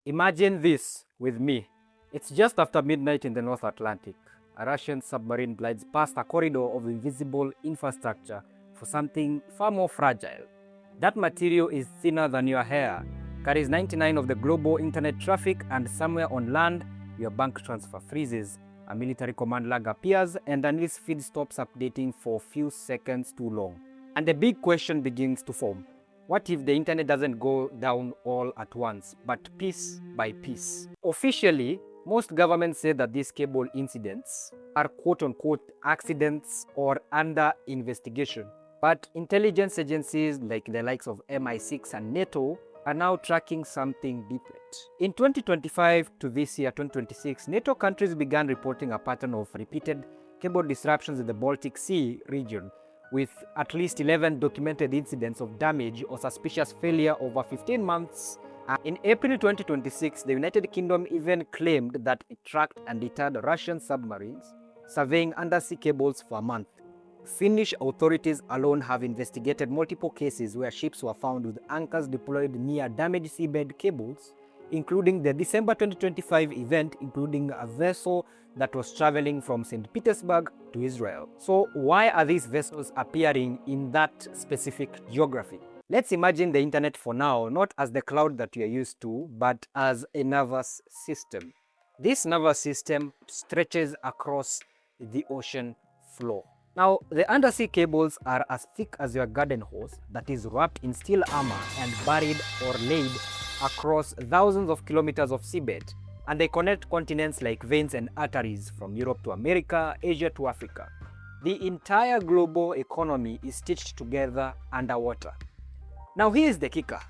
Imagine this with me. It's just after midnight in the North Atlantic. A Russian submarine glides past a corridor of invisible infrastructure for something far more fragile. That material is thinner than your hair, carries 99 of the global internet traffic, and somewhere on land, your bank transfer freezes, a military command lag appears, and a news feed stops updating for a few seconds too long. And the big question begins to form. What if the internet doesn't go down all at once, but piece by piece? Officially, most governments say that these cable incidents are quote-unquote accidents or under investigation. But intelligence agencies like the likes of MI6 and NATO are now tracking something different. In 2025 to this year, 2026, NATO countries began reporting a pattern of repeated cable disruptions in the Baltic Sea region, with at least 11 documented incidents of damage or suspicious failure over 15 months. In April 2026, the United Kingdom even claimed that it tracked and deterred Russian submarines surveying undersea cables for a month. Finnish authorities alone have investigated multiple cases where ships were found with anchors deployed near damaged seabed cables, including the December 2025 event, including a vessel that was traveling from St. Petersburg to Israel. So why are these vessels appearing in that specific geography? Let's imagine the internet for now, not as the cloud that we are used to, but as a nervous system. This nervous system stretches across the ocean floor. Now, the undersea cables are as thick as your garden hose that is wrapped in steel armor and buried or laid across thousands of kilometers of seabed, and they connect continents like veins and arteries from Europe to America, Asia to Africa. The entire global economy is stitched together underwater. Now here's the kicker.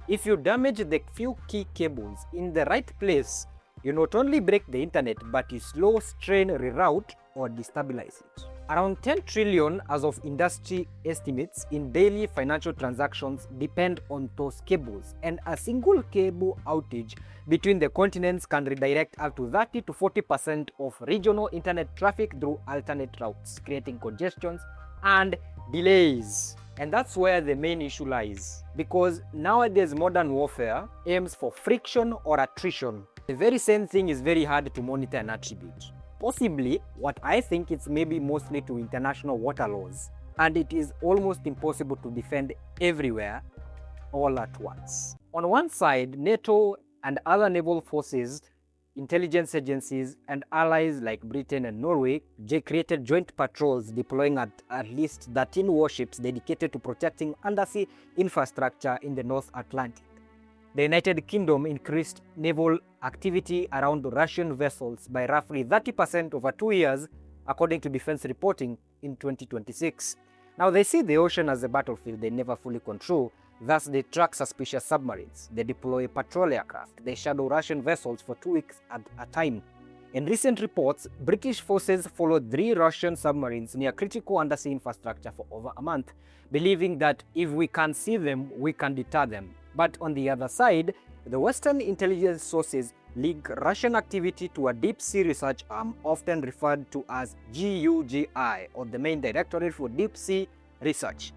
If you damage the few key cables in the right place, you not only break the internet, but you slow, strain, reroute, or destabilize it. Around 10 trillion as of industry estimates in daily financial transactions depend on those cables, and a single cable outage between the continents can redirect up to 30 to 40% of regional internet traffic through alternate routes, creating congestions and delays. And that's where the main issue lies, because nowadays modern warfare aims for friction or attrition. The very same thing is very hard to monitor and attribute. Possibly, what I think it's maybe mostly to international water laws, and it is almost impossible to defend everywhere all at once. On one side, NATO and other naval forces, intelligence agencies, and allies like Britain and Norway created joint patrols deploying at least 13 warships dedicated to protecting undersea infrastructure in the North Atlantic. The United Kingdom increased naval activity around Russian vessels by roughly 30% over 2 years, according to defense reporting in 2026. Now, they see the ocean as a battlefield they never fully control. Thus, they track suspicious submarines, they deploy patrol aircraft, they shadow Russian vessels for 2 weeks at a time. In recent reports, British forces followed 3 Russian submarines near critical undersea infrastructure for over a month, believing that if we can see them, we can deter them. But on the other side, the Western intelligence sources link Russian activity to a deep sea research arm often referred to as GUGI, or the main directorate for deep sea research.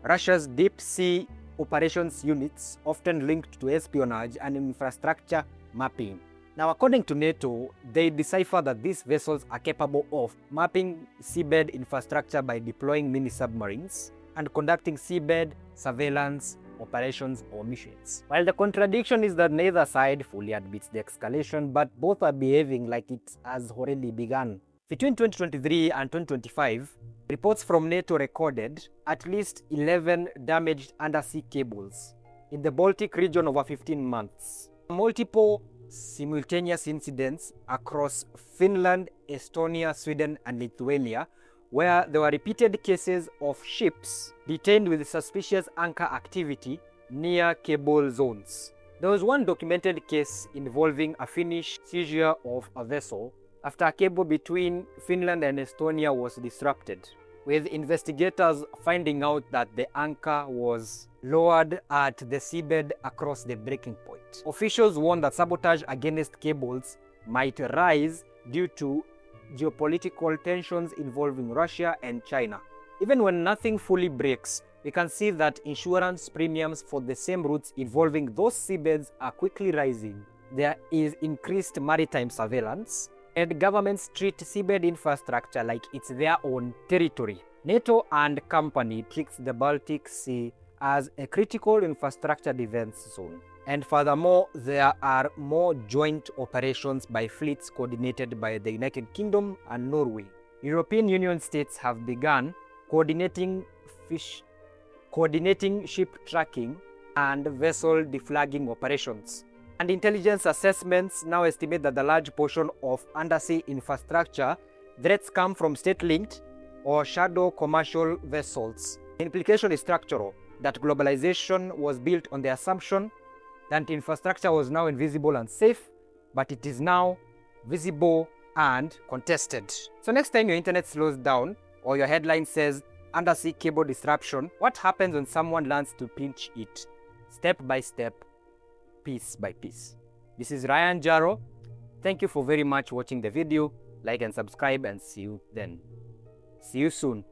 Russia's deep sea operations units often linked to espionage and infrastructure mapping. Now, according to NATO, they decipher that these vessels are capable of mapping seabed infrastructure by deploying mini-submarines and conducting seabed surveillance operations or missions. While the contradiction is that neither side fully admits the escalation, but both are behaving like it has already begun. Between 2023 and 2025, reports from NATO recorded at least 11 damaged undersea cables in the Baltic region over 15 months. Multiple simultaneous incidents across Finland, Estonia, Sweden, and Lithuania, where there were repeated cases of ships detained with suspicious anchor activity near cable zones. There was one documented case involving a Finnish seizure of a vessel after a cable between Finland and Estonia was disrupted, with investigators finding out that the anchor was lowered at the seabed across the breaking point. Officials warned that sabotage against cables might rise due to geopolitical tensions involving Russia and China. Even when nothing fully breaks, we can see that insurance premiums for the same routes involving those seabeds are quickly rising. there is increased maritime surveillance, and governments treat seabed infrastructure like it's their own territory. NATO and company treats the Baltic Sea as a critical infrastructure defense zone. And furthermore, there are more joint operations by fleets coordinated by the United Kingdom and Norway. European Union states have begun coordinating ship tracking and vessel deflagging operations. And intelligence assessments now estimate that the large portion of undersea infrastructure threats come from state-linked or shadow commercial vessels. The implication is structural, that globalization was built on the assumption that infrastructure was now invisible and safe, but it is now visible and contested. So next time your internet slows down or your headline says undersea cable disruption, what happens when someone learns to pinch it step by step, piece by piece? This is Ryan Jaro. Thank you for very much watching the video. Like and subscribe, and see you then. See you soon.